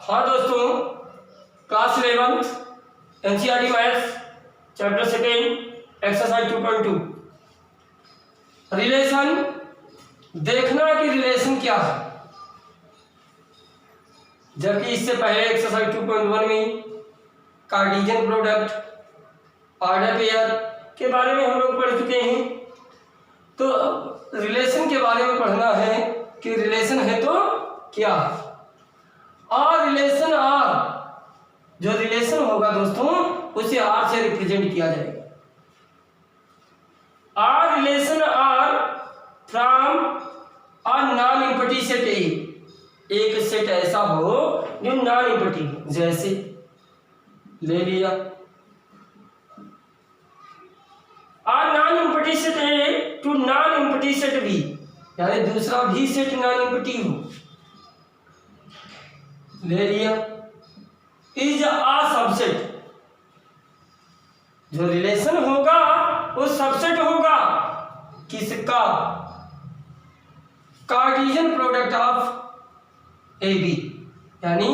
हाँ दोस्तों, class 11 NCERT maths chapter second exercise 2.2 relation. देखना कि रिलेशन क्या है, जबकि इससे पहले एक्सरसाइज 2.1 में कार्टेशियन प्रोडक्ट, ऑर्डर पेयर के बारे में हम लोग पढ़ चुके हैं। तो रिलेशन के बारे में पढ़ना है कि रिलेशन है तो क्या है। और रिलेशन आर, जो रिलेशन होगा दोस्तों उसे आर से रिप्रेजेंट किया जाएगा। R relation R from a non empty set A, एक सेट ऐसा हो जो नॉन एम्प्टी हो, जैसे ले लिया R non empty set A to non empty set B, यानी दूसरा भी सेट नॉन एम्प्टी हो, ले लिया इज आ सबसेट। जो रिलेशन होगा वो सबसेट होगा किसका? Cartesian product of A B, यानी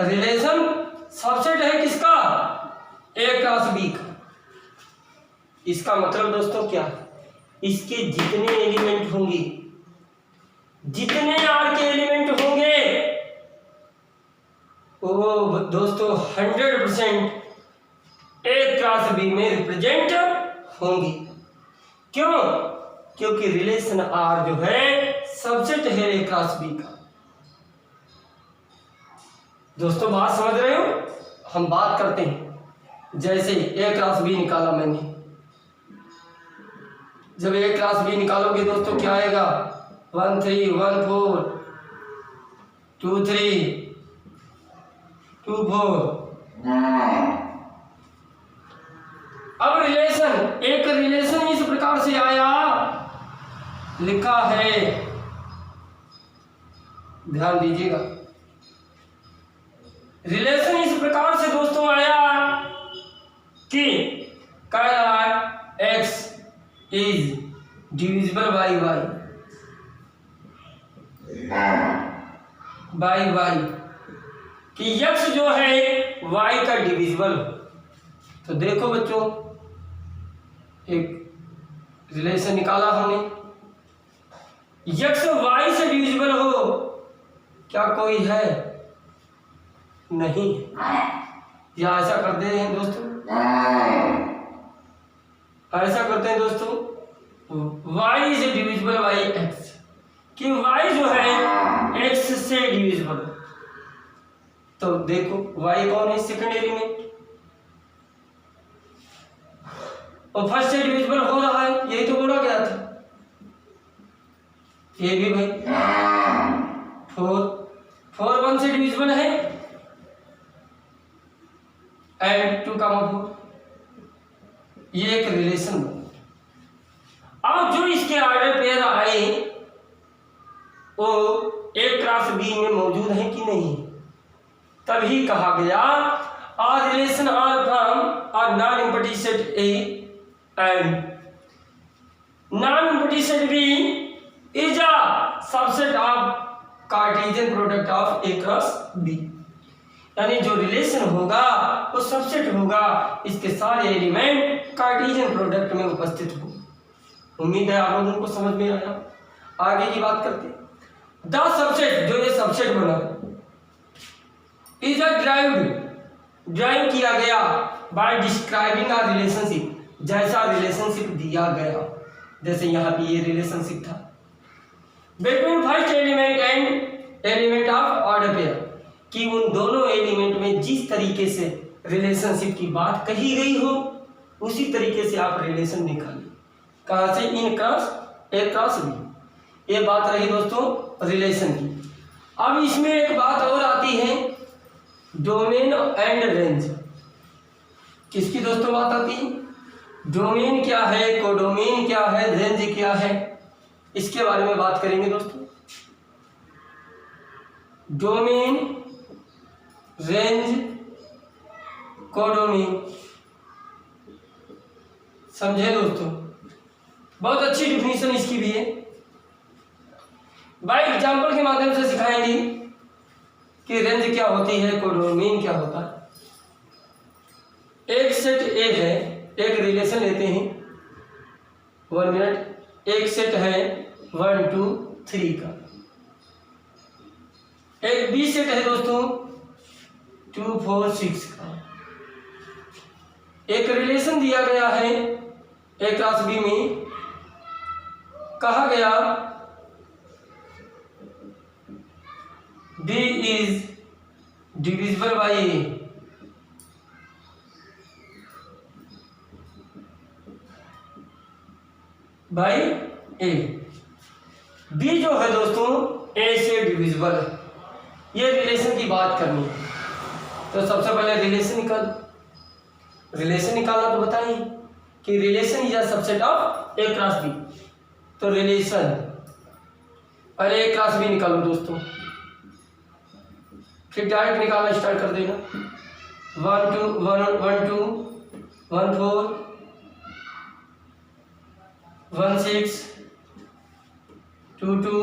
रिलेशन सबसेट है किसका? ए क्रॉस बी का। इसका मतलब दोस्तों क्या है? इसके जितने एलिमेंट होंगे, जितने आर के एलिमेंट होंगे वो दोस्तों 100% ए क्रॉस बी में रिप्रेजेंट होंगी। क्यों? क्योंकि रिलेशन आर जो है सबसेट है ए क्रॉस बी का। दोस्तों बात समझ रहे हो? हम बात करते हैं, जैसे ए क्रॉस बी निकाला मैंने। जब ए क्रॉस बी निकालोगे दोस्तों क्या आएगा? 1 3 1 4 2 3 2 4। अब रिलेशन, एक रिलेशन इस प्रकार से आया, लिखा है, ध्यान दीजिएगा। रिलेशन इस प्रकार से दोस्तों आया कि कह रहा है x is divisible by Y, कि x जो है y का डिविजिबल हो। तो देखो बच्चों, एक रिलेशन निकाला हमने, x y से डिविजिबल हो, क्या कोई है? नहीं। या ऐसा करते हैं दोस्तों, ऐसा करते हैं दोस्तों, y is divisible by x, कि y जो है x से डिविजिबल। तो देखो y कौन है? सेकंड एलिमेंट, और फर्स्ट से डिविजिबल हो रहा है, यही तो बोला गया था। ये भी भाई 4 1 से डिविजिबल है, एंड 2 4, ये एक रिलेशन बना। अब जो इसके ऑर्डर पेयर आए वो ए क्रॉस बी में मौजूद है कि नहीं, तभी कहा गया R relation R from R non empty set A and non empty set B is a subset of Cartesian product of A cross B, यानी जो रिलेशन होगा वो सबसेट होगा, इसके सारे एलिमेंट कार्टेशियन प्रोडक्ट में उपस्थित हो। उम्मीद है आप लोगों को समझ में आया। आगे की बात करते हैं। द सबसेट, जो ये सबसेट बना इज अ ड्राइव किया गया बाय डिस्क्राइबिंग अ रिलेशनशिप, जैसा रिलेशनशिप दिया गया, जैसे यहाँ पे ये रिलेशनशिप था between first element and element of order pair, कि उन दोनों एलिमेंट में जिस तरीके से रिलेशनशिप की बात कही गई हो उसी तरीके से आप रिलेशन निकालिए। कहाँ से? इन क्रॉस ए क्रॉस बी। ये बात रही दोस्तों रिलेशन की। अब इसमें एक बात और आती है, डोमेन एंड रेंज। किसकी दोस्तों बात आती है? डोमेन क्या है, कोडोमेन क्या है, रेंज क्या है, इसके बारे में बात करेंगे दोस्तों। डोमेन, रेंज, कोडोमेन, समझे दोस्तों? बहुत अच्छी डिफिनीशन इसकी भी है, बाय एग्जांपल के माध्यम से सिखाएंगे। कि रेंज क्या होती है, कोडोमेन क्या होता है। एक सेट ए है, एक रिलेशन लेते हैं 1 मिनट। एक सेट है 1 2 3 का, एक बी सेट है दोस्तों 2 4 6 का। एक रिलेशन दिया गया है ए क्रॉस बी में, कहा गया B is divisible by A. By A, B जो है दोस्तों ए से डिविजिबल है। ये रिलेशन की बात करनी है, तो सबसे पहले रिलेशन निकालना तो बताइए कि relation is a subset of A cross B. तो रिलेशन पहले ए क्रॉस बी निकालो दोस्तों, फिर डायरेक्ट निकालना स्टार्ट कर देना। 1 2 1 2 1 4 1 6 2 2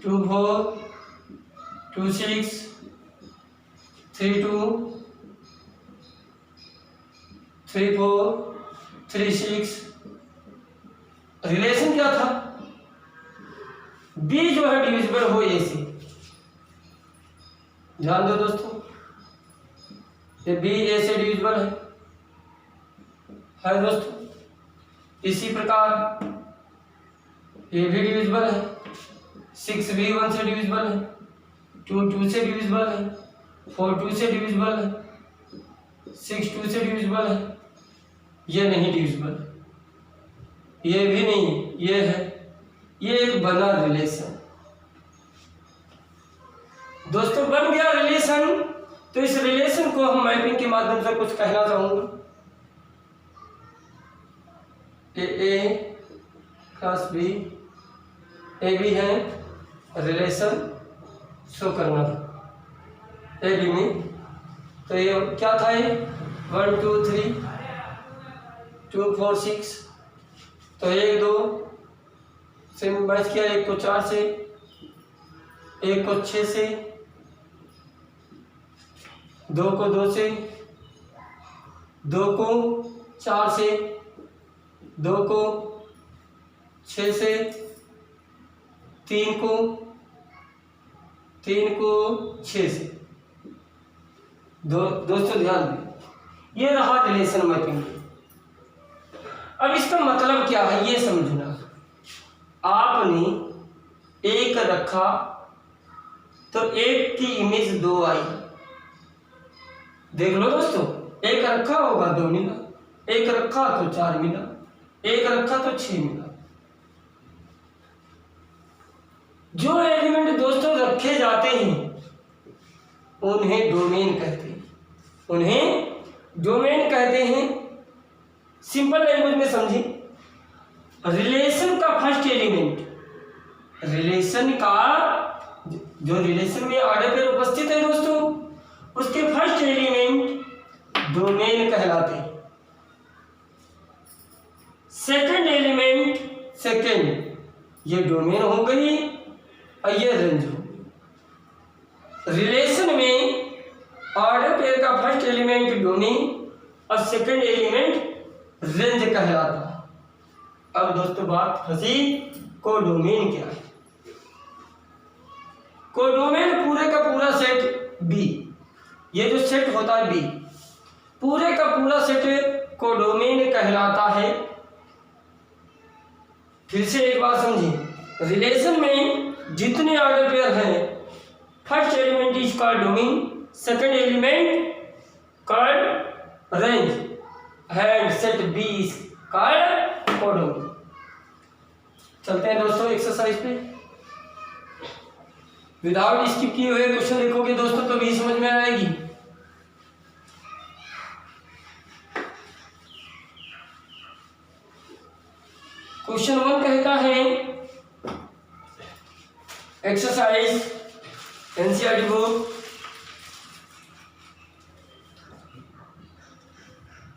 2 4 2 6 3 2 3 4 3 6। रिलेशन क्या था, बी जो है डिविजिबल हो ए से। ध्यान दो दोस्तों, ये बी ए से डिविजिबल है दोस्तों। इसी प्रकार ए भी डिविजिबल है, 6 भी 1 से डिविजिबल है, 2 2 से डिविजिबल है, 4 2 से डिविजिबल है, 6 2 से डिविजिबल है। ये नहीं डिविजिबल, ये भी नहीं, ये है। ये एक बना रिलेशन दोस्तों, बन गया रिलेशन। तो इस रिलेशन को हम मैपिंग के माध्यम से कुछ कहना चाहूंगा। ए क्रॉस बी, ए बी है रिलेशन शो करना ए बी में। तो ये क्या था, ये 1 2 3 2 4 6। तो 1 2 से मैच किया, 1 को 4 से, 1 को 6 से, 2 को 2 से, 2 को 4 से, 2 को 6 से, 3 को 6 से। दोस्तों ध्यान दें, ये रहा रिलेशन मैपिंग। अब इसका मतलब क्या है ये समझना। आपने एक रखा तो एक की इमेज 2 आई। देख लो दोस्तों, एक रखा होगा 2 मिला, एक रखा तो 4 मिला, एक रखा तो 6 मिला। जो एलिमेंट दोस्तों रखे जाते हैं उन्हें डोमेन कहते हैं, उन्हें डोमेन कहते हैं। सिंपल लैंग्वेज में समझिए, रिलेशन का फर्स्ट एलिमेंट, रिलेशन का जो रिलेशन में ऑर्डर पर उपस्थित है दोस्तों, उसके फर्स्ट एलिमेंट डोमेन कहलाते हैं। सेकंड एलिमेंट, सेकंड, ये डोमेन हो गई और ये रेंज हो गई। रिलेशन में ऑर्डर पेयर का फर्स्ट एलिमेंट डोमेन और सेकंड एलिमेंट रेंज कहलाता है। अब दोस्तों बात फंसी, कोडोमेन क्या है। कोडोमेन पूरे का पूरा सेट बी, ये जो सेट होता है बी, पूरे का पूरा सेट कोडोमेन कहलाता है। फिर से एक बात समझिए, रिलेशन में जितने ऑर्डर पेयर हैं, first element is called domain, second element called range and set B is called codomain. चलते हैं दोस्तों एक्सरसाइज पे। विदाउट स्किप किए हुए क्वेश्चन लिखोगे दोस्तों तो भी समझ में आएगी। क्वेश्चन 1 कहता है, exercise NCERT book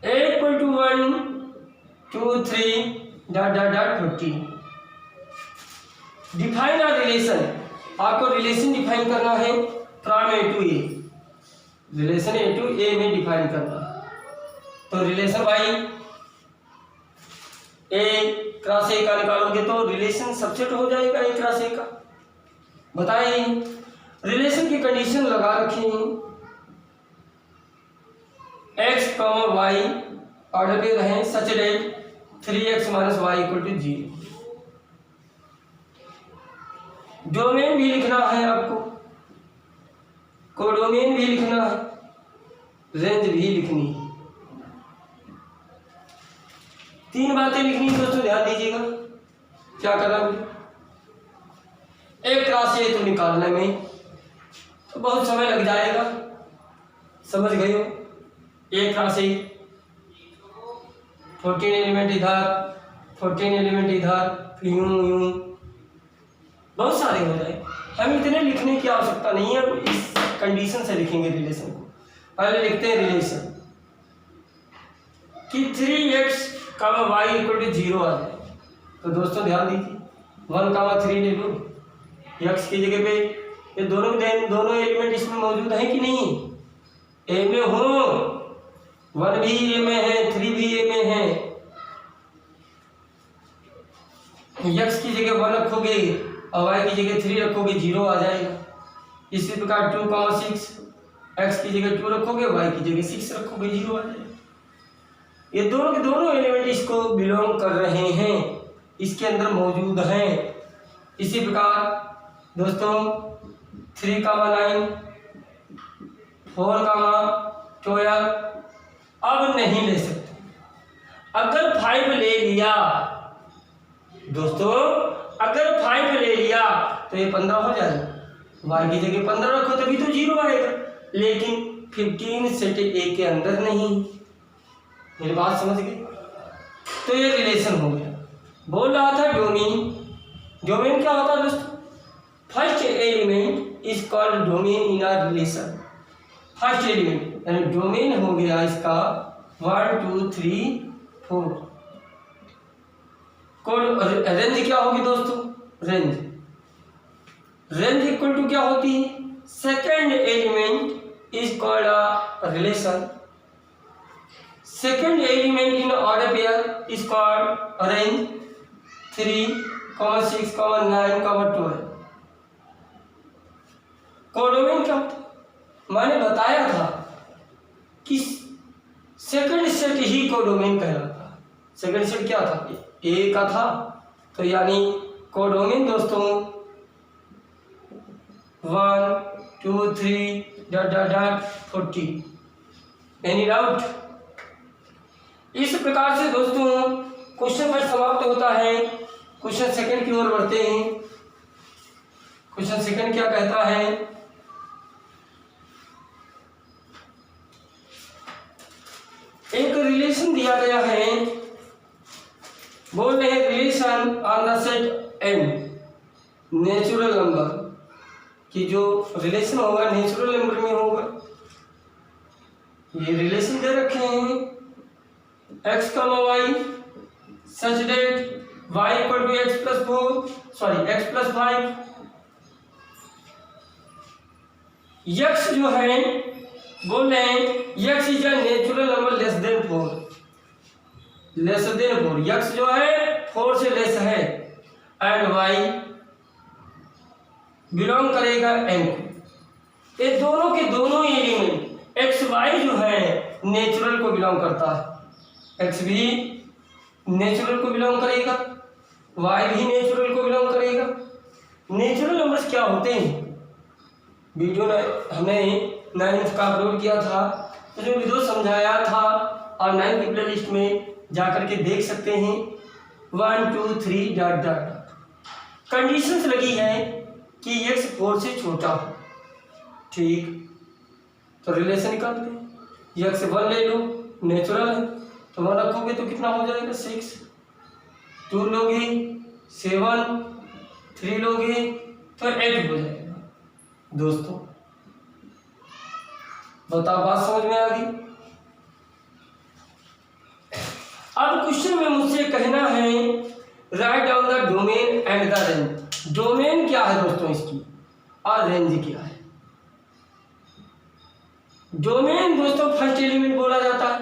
(1 2 3 ... 14 define a relation आपको रिलेशन डिफाइन करना है from a to a, relation a to a में डिफाइन करना है। तो रिलेशन भाई ए क्रॉस ए का निकालोगे तो रिलेशन सबसेट हो जाएगा ए क्रॉस ए का। बताइए रिलेशन की कंडीशन लगा रखी है, x comma Y order pair रहे such that 3x minus y equal to 0। Domain भी लिखना है आपको, कोडोमेन भी लिखना है, रेंज भी लिखनी है। तीन बातें लिखनी है दोस्तों, ध्यान दीजिएगा। क्या करना है, एक क्रॉस ए तो निकालने में तो बहुत समय लग जाएगा, समझ गए हो। एक क्रॉस ए 14 एलिमेंट इधर 14 एलिमेंट इधर, यूं यूं बहुत सारे हो जाए। हम इतने लिखने की आवश्यकता नहीं है, इस कंडीशन से लिखेंगे रिलेशन को। पहले लिखते हैं रिलेशन कि 3x comma Y equal to 0 आ जाए। तो दोस्तों ध्यान दीजिए 1 कामा 3 ले लो, x की जगह पे ये दोनों एलिमेंट इसमें मौजूद है कि नहीं, ए में हो, 1 भी ए में है 3 भी ए में है। x की जगह 1 रखोगे और y की जगह 3 रखोगे 0 आ जाएगा। इसी प्रकार 2 कामा 6 x की जगह 2 रखोगे y की जगह 6 रखोगे 0 आ जाएगा। ये दोनों के दोनों एलिमेंट इसको बिलोंग कर रहे हैं, इसके अंदर मौजूद हैं। इसी प्रकार दोस्तों 3 कामा 9 4 कामा 12 अब नहीं ले सकते। अगर 5 ले लिया दोस्तों, अगर 5 ले लिया तो ये 15 हो जाएगा। y की जगह 15 रखो तभी तो 0 आएगा, लेकिन 15 सेट ए के अंदर नहीं। मेरी बात समझ गए। तो ये रिलेशन हो गया। बोल रहा था डोमेन, डोमेन क्या होता है दोस्तों, first element is called domain in a relation. First element यानी डोमेन हो गया इसका 1 2 3 4। कोड रेंज क्या होगी दोस्तों, रेंज इक्वल टू क्या होती है, second element is called a relation. Second element in order pair is called range 3, 6, 9, 12। Codomain क्या होता है, मैंने बताया था कि सेकंड सेट ही कोडोमेन कहलाता है। सेकंड सेट क्या था, ए का था, तो यानी कोडोमेन दोस्तों 1 2 3 ... 40। Any doubt. इस प्रकार से दोस्तों क्वेश्चन फर्स्ट समाप्त होता है। क्वेश्चन सेकंड की ओर बढ़ते हैं। क्वेश्चन सेकंड क्या कहता है, एक रिलेशन दिया गया है, बोल रहे हैं relation on the set M natural number, कि जो रिलेशन होगा नेचुरल नंबर में होगा। ये रिलेशन दे रखे हैं x comma Y such that y equal to x plus 4 x plus 5। x जो है बोल रहे हैं x is a natural number less than 4, x जो है 4 से लेस है, एंड y बिलोंग करेगा n को। ये दोनों के दोनों एलिमेंट x y जो है नेचुरल को बिलोंग करता है, x भी नेचुरल को बिलोंग करेगा, y भी नेचुरल को बिलोंग करेगा। नेचुरल नंबर्स क्या होते हैं, वीडियो हमने 9th का अपलोड किया था, उसमें वीडियो समझाया था, और 9th की प्लेलिस्ट में जाकर के देख सकते हैं। 1 2 3 ... कंडीशंस लगी है कि x 4 से छोटा हो, ठीक, तो रिलेशन निकालते हैं। x 1 ले लो, नेचुरल है, तो 1 रखोगे तो कितना हो जाएगा 6, 2 लोगे 7, 3 लोगे तो 8 हो जाएगा। दोस्तों बताओ बात समझ में आ गई। अब क्वेश्चन में मुझसे कहना है write down the domain and the range. Domain क्या है दोस्तों इसकी, और रेंज क्या है। डोमेन दोस्तों फर्स्ट एलिमेंट बोला जाता है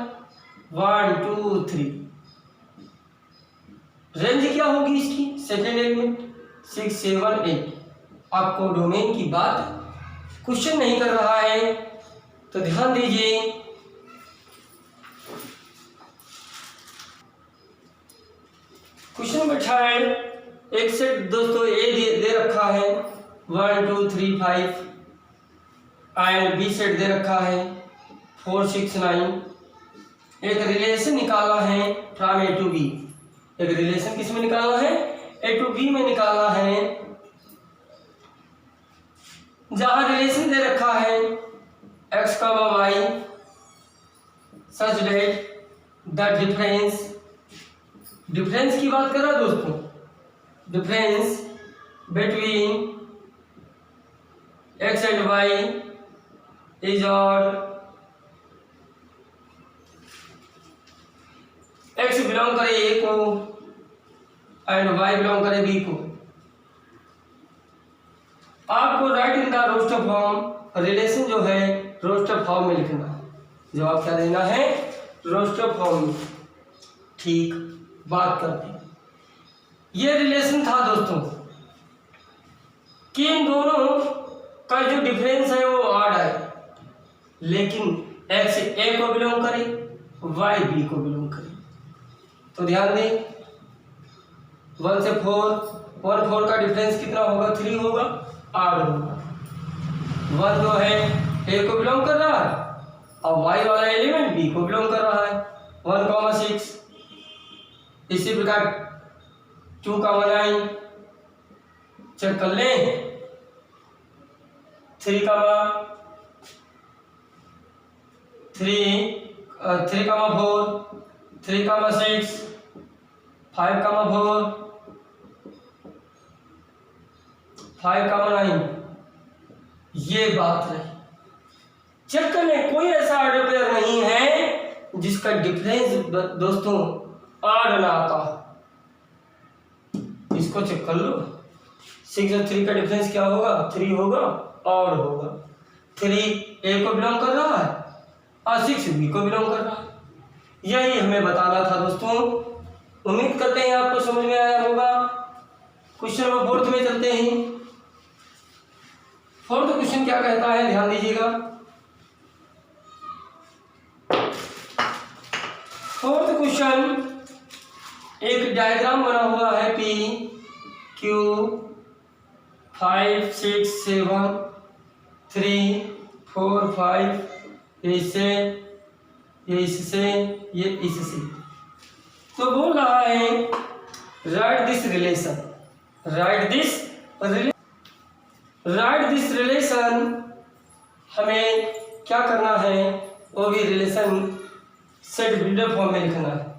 1 2 3। रेंज क्या होगी इसकी, सेकेंड एलिमेंट 6 7 8। आपको डोमेन की बात क्वेश्चन नहीं कर रहा है तो ध्यान दीजिए। क्वेश्चन बैठा है, एक सेट दोस्तों ए दे रखा है 1 2 3 5 एंड बी सेट दे रखा है 4 6 9। एक रिलेशन निकालना है फ्रॉम ए टू बी। एक रिलेशन किस में निकालना है, ए टू बी में निकालना है, जहां रिलेशन दे रखा है x, y such that the difference की बात कर रहा है दोस्तों, difference between x and y is odd x belong करे a को एंड y बिलोंग करे b को। आपको write in the roster form, relation जो है रोस्टर फॉर्म में लिखना है। जवाब क्या देना है, रोस्टर फॉर्म में। ठीक, बात करते हैं। ये रिलेशन था दोस्तों कि इन दोनों का जो डिफरेंस है वो ऑड है, लेकिन x a को बिलोंग करे y b को बिलोंग करे। तो ध्यान दें 1 से 4 का डिफरेंस कितना होगा, 3 होगा, ऑड होगा। 1 जो है a को बिलोंग कर रहा है और y वाला एलिमेंट b को बिलोंग कर रहा है 1,6। इसी प्रकार 2,9 चेक कर लें, 3,4 3,6 5,4 5,9। ये बात है, चेक कर लें। कोई ऐसा ऑर्डर पेयर नहीं है जिसका डिफरेंस दोस्तों ऑड ना आता। इसको चेक कर लो, 6 और 3 का डिफरेंस क्या होगा, 3 होगा, ऑड होगा। 3 a को बिलोंग कर रहा है और 6 b को बिलोंग कर रहा है। यही हमें बताना था दोस्तों। उम्मीद करते हैं आपको समझ में आया होगा। क्वेश्चन नंबर 4 में चलते हैं। 4th क्वेश्चन क्या कहता है, ध्यान दीजिएगा। 4th क्वेश्चन, एक डायग्राम बना हुआ है P Q 5 6 7 3 4 5, इससे ये इससे ये इससे। तो बोल रहा है right this relation, right this relation. हमें क्या करना है, वो भी रिलेशन सेट बिल्डर फॉर्म में लिखना है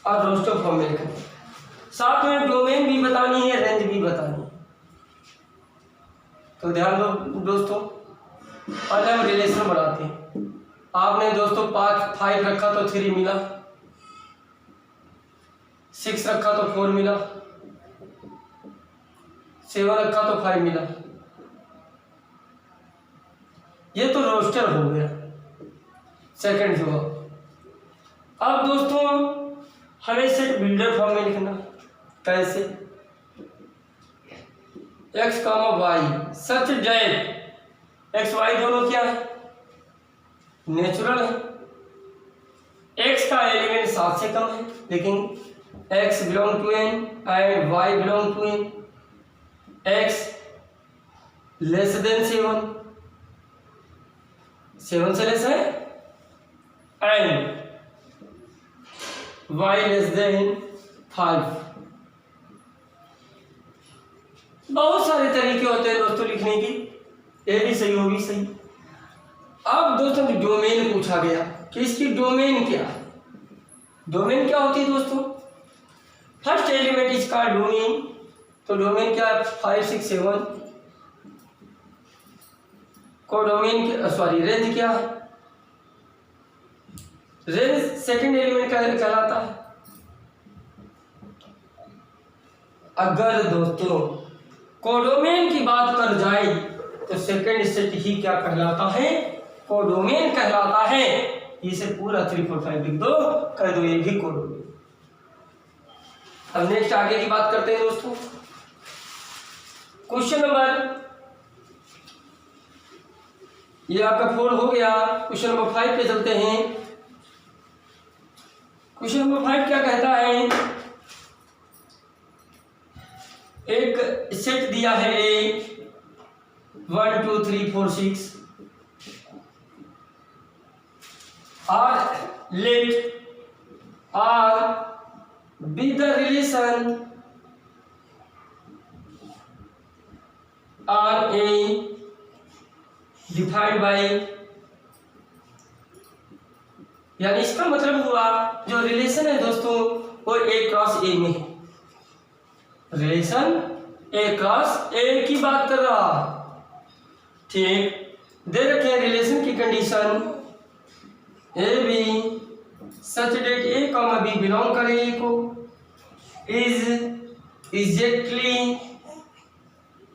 और रोस्टर फॉर्म में लिखना है। साथ में डोमेन भी बतानी है, रेंज भी बतानी है। तो ध्यान दो दोस्तों, पहले हम रिलेशन बनाते हैं। आपने दोस्तों 5 रखा तो 3 मिला, 6 रखा तो 4 मिला, 7 रखा तो 5 मिला। ये तो रोस्टर हो गया सेकंड जवाब। अब दोस्तों हमें सेट बिल्डर फॉर्म में लिखना। कैसे, x, y such date x y दोनों क्या है, नेचुरल है। x का एलिमेंट 7 से कम है, लेकिन x belong to n and y belong to n। x less than 7 से लेस है, एंड y लेस देन 5। बहुत सारे तरीके होते हैं दोस्तों लिखने की, ये भी सही, वो भी सही। अब दोस्तों डोमेन पूछा गया कि इसकी डोमेन क्या है। डोमेन क्या होती है दोस्तों, फर्स्ट एलिमेंट इसका डोमेन। तो डोमेन क्या है, 5 6 7 को डोमेन, सॉरी रेंज क्या है, रेंज सेकंड एलिमेंट का कहलाता है। अगर दोस्तों कोडोमेन की बात कर जाए तो सेकंड सेट ही क्या कहलाता है, कोडोमेन कहलाता है। इसे पूरा 3 4 5 लिख दो, कर दो ये भी कोडोमेन। अब नेक्स्ट आगे की बात करते हैं दोस्तों। क्वेश्चन नंबर, ये आपका 4 हो गया। क्वेश्चन नंबर 5 पे चलते हैं। क्वेश्चन नंबर 5 क्या कहता है, एक सेट दिया है ए 1 2 3 4 6 और let R be the relation R A defined by, यानी इसका मतलब हुआ जो रिलेशन है दोस्तों वो ए क्रॉस ए में है। रिलेशन ए क्रॉस ए की बात कर रहा, ठीक। दे रखे हैं रिलेशन की condition A B such that A comma B belong करे ए को, इज एग्जैक्टली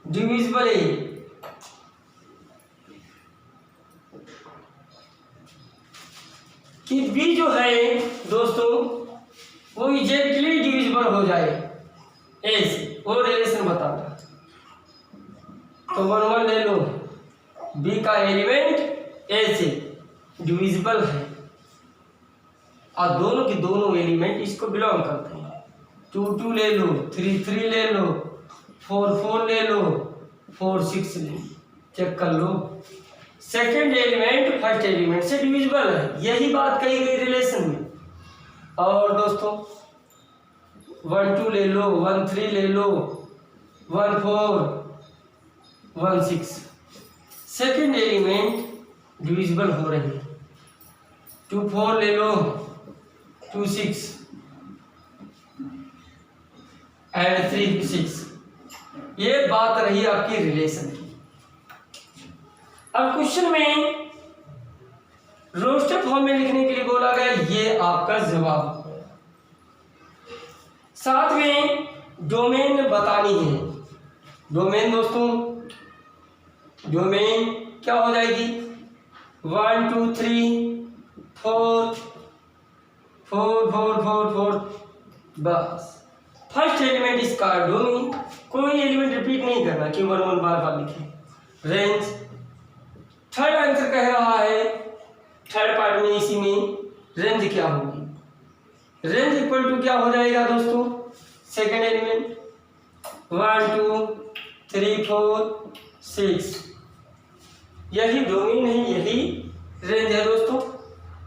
डिविजिबल ए, कि बी जो है दोस्तों वो एग्जैक्टली डिविजिबल हो जाए ए से, वो रिलेशन बताता। तो 1 1 ले लो, बी का एलिमेंट ए से डिविजिबल है और दोनों के दोनों एलिमेंट इसको बिलोंग करते हैं। 2 2 ले लो, 3 3 ले लो, 4 4 ले लो, 4 6 ले लो, चेक कर लो। सेकेंड एलिमेंट फर्स्ट एलिमेंट से डिविजिबल है, यही बात कही गई रिलेशन में। और दोस्तों 1 2 ले लो, 1 3 ले लो, 1 4 1 6, सेकेंड एलिमेंट डिविजिबल हो रही है। 2 4 ले लो, 2 6 एंड 3 6, ये बात रही आपकी रिलेशन की। अब क्वेश्चन में रोस्टर फॉर्म में लिखने के लिए बोला गया, ये आपका जवाब। साथ में डोमेन बतानी है। डोमेन दोस्तों, डोमेन क्या हो जाएगी, 1 2 3 4 4 4 4 4, बस फर्स्ट एलिमेंट इसका डोमेन, कोई एलिमेंट रिपीट नहीं करना कि 1 1 बार बार लिखे। रेंज थर्ड आंसर कह रहा है, थर्ड पार्ट में इसी में रेंज क्या होगी, रेंज इक्वल टू क्या हो जाएगा दोस्तों, सेकेंड एलिमेंट 1 2 3 4 6, यही डोमेन है, यही रेंज है दोस्तों।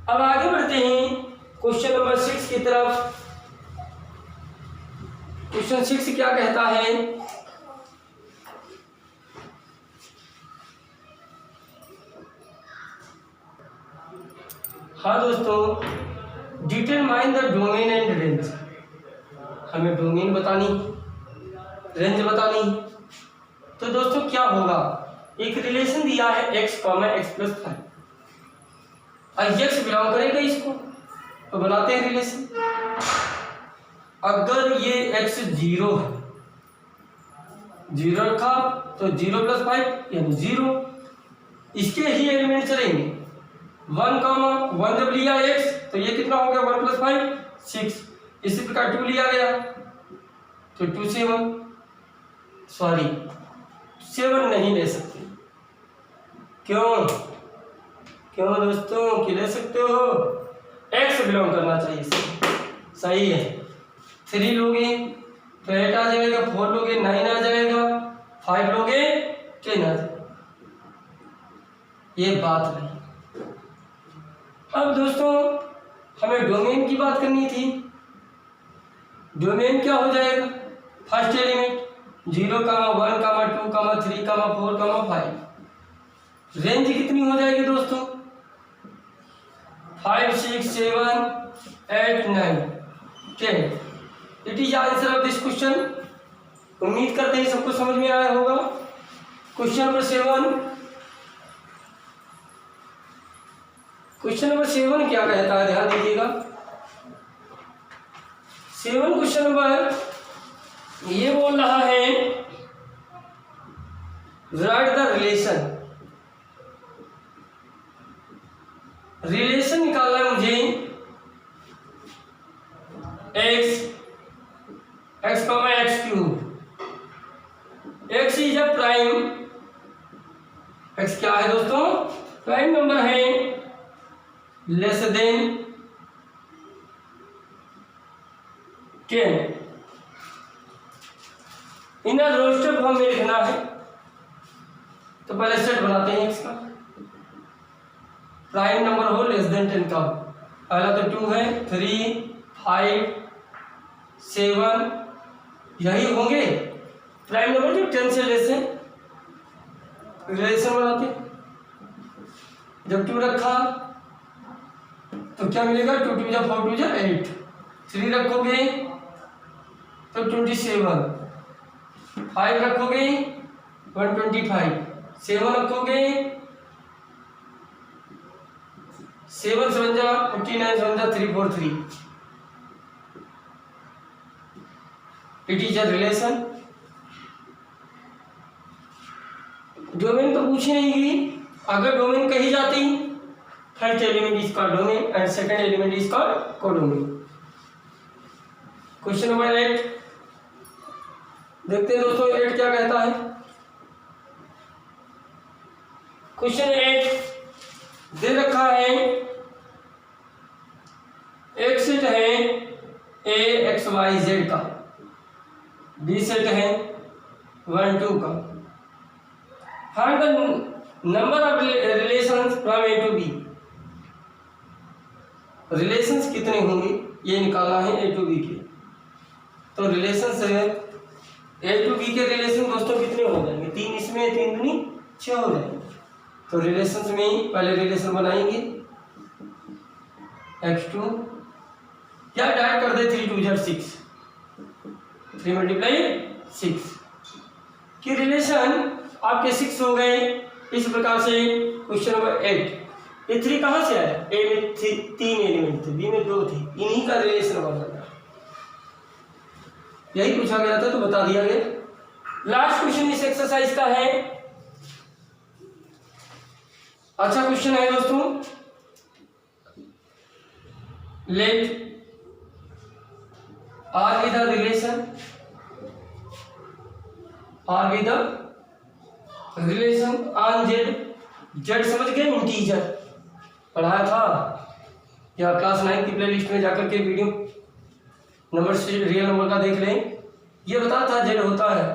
अब आगे बढ़ते हैं क्वेश्चन नंबर 6 की तरफ। क्वेश्चन 6 क्या कहता है, हाँ दोस्तों, determine the domain and range. हमें डोमेन बतानी, रेंज बतानी। तो दोस्तों क्या होगा, एक रिलेशन दिया है x, x + 5, और x बिलोंग करेगा इसको, तो बनाते हैं रिलेशन। अगर ये x 0 है, 0 रखा तो 0 + 5 यानी 0, इसके ही एलिमेंट चलेंगे। 1 1 जब लिया x तो ये कितना हो गया, 1 + 5 6, इसी प्रकार 2 लिया गया तो 2 7, सॉरी 7 नहीं ले सकते। क्यों क्यों दोस्तों, कि ले सकते हो, x बिलोंग करना चाहिए, सही है। 3 लोगे तो 8 आ जाएगा, 4 लोगे 9 आ जाएगा, 5 लोगे 10 आ जाएगा, ये बात नहीं। अब दोस्तों हमें डोमेन की बात करनी थी। डोमेन क्या हो जाएगा, फर्स्ट एलिमेंट 0 1 2 3 4 5। रेंज कितनी हो जाएगी दोस्तों, 5 6 7 8 9 10। It is answer of this question. उम्मीद करते हैं सबको समझ में आया होगा। क्वेश्चन नंबर 7, क्वेश्चन नंबर 7 क्या कहता है, ध्यान दीजिएगा। 7 क्वेश्चन नंबर ये बोल रहा है, राइट द रिलेशन निकालना है मुझे x comma X cube. x is a prime, x क्या है दोस्तों? प्राइम नंबर है less than 10। Inner roster form में लिखना है तो पहले सेट बनाते हैं x का। प्राइम नंबर हो लेस देन 10 का पहला तो 2 है, 3, 5, 7 यही होंगे प्राइम नंबर जो 10 से लेस है। रिलेशन बनाते, जब 2 रखा तो क्या मिलेगा? 2 2 जा 4 2 जा 8। 3 रखोगे तो 27, 5 रखोगे 125, 7 रखोगे 7 7 जा 49, 7 जा 343। It is a relation. Domain तो पूछी नहीं गई, अगर डोमेन कही जाती first element is called domain and second element is called codomain. Question number 8 देखते हैं दोस्तों 8 क्या कहता है। क्वेश्चन 8 दे रखा है एक सेट है a x y z का, बी सेट है 1 2 का। Find the number of relations from a to b। Relations कितने होंगे ये निकालना है a to b के। तो रिलेशंस है a to b के रिलेशन दोस्तों कितने हो जाएंगे? 3 इसमें 3 दूनी 6 हो जाएंगे। तो रिलेशंस में ही पहले रिलेशन बनाएंगे x2 क्या डायरेक्ट कर दे 3 2 जा 6, 3 मल्टीप्लाई 6 कि रिलेशन आपके 6 हो गए। इस प्रकार से क्वेश्चन नंबर 8 ये 3 कहाँ से आया? ए में 3 एलिमेंट थे, बी में 2 थे, इन्हीं का रिलेशन बन रहा था। यही पूछा गया था तो बता दिया गया। लास्ट क्वेश्चन इस एक्सरसाइज का है, अच्छा क्वेश्चन है दोस्तों। Let R with the relation, R with the relation on Z. Z समझ गए? इंटीजर पढ़ाया था या क्लास 9 की प्लेलिस्ट में जाकर के वीडियो नंबर से रियल नंबर का देख लें। ये बता था जेड होता है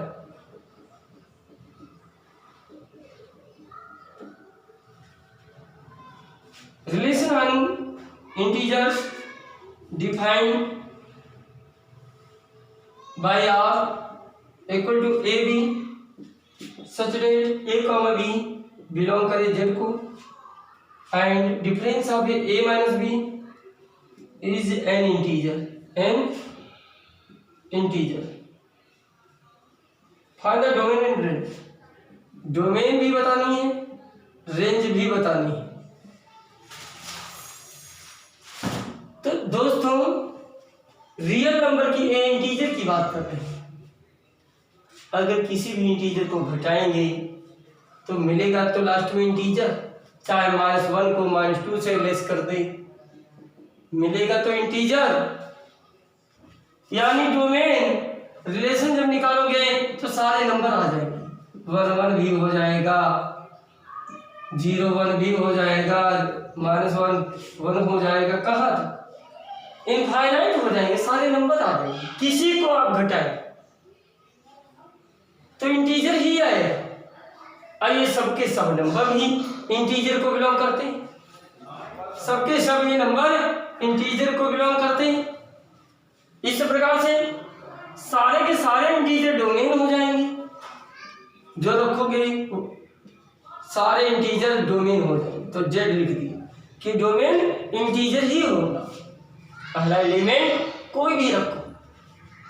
relation on integers defined by R equal to A B such that a comma b belong करे z को and difference of a minus b is an integer, find the domain and range। Domain भी बतानी है, range भी बतानी है। तो दोस्तों रियल नंबर की ए इंटीजर की बात करते हैं। अगर किसी भी इंटीजर को घटाएंगे तो मिलेगा तो लास्ट में इंटीजर, चाहे -1 को -2 से लेस कर दे मिलेगा तो इंटीजर। यानी डोमेन रिलेशन जब निकालोगे तो सारे नंबर आ जाएंगे। 1 1 भी हो जाएगा, 0 1 भी हो जाएगा, -1 1 हो जाएगा, कहाँ तक इनफाइनाइट हो जाएंगे, सारे नंबर आ जाएंगे। किसी को आप घटाएं तो इंटीजर ही आएगा। आइए सबके सब नंबर ही इंटीजर को बिलोंग करते हैं, सबके सब ये नंबर इंटीजर को बिलोंग करते हैं। इस प्रकार से सारे के सारे इंटीजर डोमेन हो जाएंगे। जो रखोगे सारे इंटीजर डोमेन हो जाएंगे। तो जेड लिख दिया कि डोमेन इंटीजर ही होगा। पहला एलिमेंट कोई भी रखो,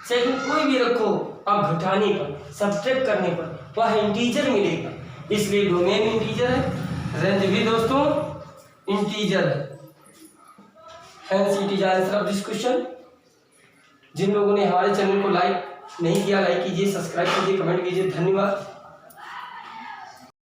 सेकंड कोई भी रखो, अब घटाने पर सब्ट्रैक्ट करने पर वह इंटीजर मिलेगा, इसलिए डोमेन इंटीजर है। रेंज भी दोस्तों इंटीजर है। Hence it is answer of this question. जिन लोगों ने हमारे चैनल को लाइक नहीं किया, लाइक कीजिए, सब्सक्राइब कीजिए, कमेंट कीजिए। धन्यवाद।